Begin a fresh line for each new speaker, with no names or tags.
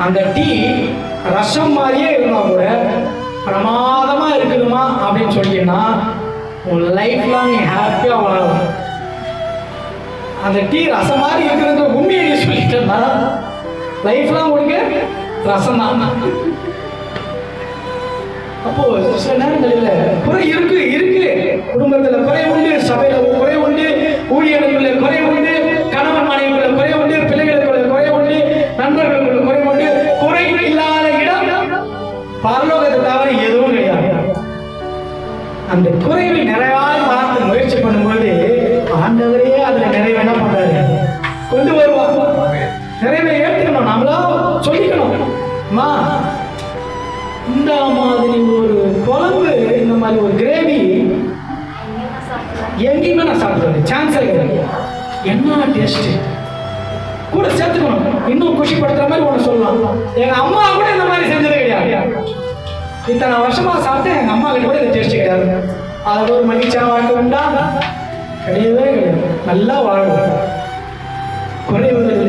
அந்த டீ ரசம் மாதிரியே இருந்தா கூட பிரமாதமா இருக்குதுமா அப்படின்னு சொல்லிட்டீங்கன்னா உன் லைஃப் லாங் ஹாப்பியா வாழலாம். அந்த டீ ரசம் மாதிரி இருக்குதுன்ற உண்மையை நீ சொல்லிட்டேன்னா லைஃப் லாங் உனக்கு ரசம் தான். அப்போ சில நேரங்களில் குறை இருக்கு இருக்கு, குடும்பத்துல குறை உண்டு, சபையில குறை உண்டு, ஊழியர்களுக்குள்ள குறை உண்டு, கணவன் மனைவிக்குள்ள குறை உண்டு, பிள்ளைகளுக்குள்ள குறை உண்டு, நண்பர்களுக்குள்ள குறை உண்டு. குறை இல்லாத இடம் பரலோகத்தை தவிர எதுவும் கிடையாது. அந்த குறைவை நிறைவாக பார்த்து முயற்சி பண்ணும்போது ஆண்டவரே அதுல நிறைவு என்ன பண்றாரு, கொண்டு வருவாங்க. நிறைவை ஏற்றுக்கணும், நம்மளா சொல்லிக்கணும். அம்மா இந்த மாதிரி ஒரு குழம்பு, இந்த மாதிரி ஒரு கிரேவி எங்கேயுமே நான் சாப்பிடுவேன், சான்ஸே கிடையாது. என்ன டேஸ்ட் கூட சேர்த்துக்கணும், இன்னும் குஷிப்படுத்துற மாதிரி ஒன்று சொல்லலாம். எங்க அம்மா கூட இந்த மாதிரி செஞ்சது கிடையாது. இத்தனை வருஷமா சாப்பிட்டு எங்க அம்மா கிட்ட கூட இந்த டேஸ்ட் கிடையாது. அதில் ஒரு மகிழ்ச்சியான வாழ்க்கை உண்டா? கிடையவே கிடையாது. நல்லா வாழும். குறைவுகள்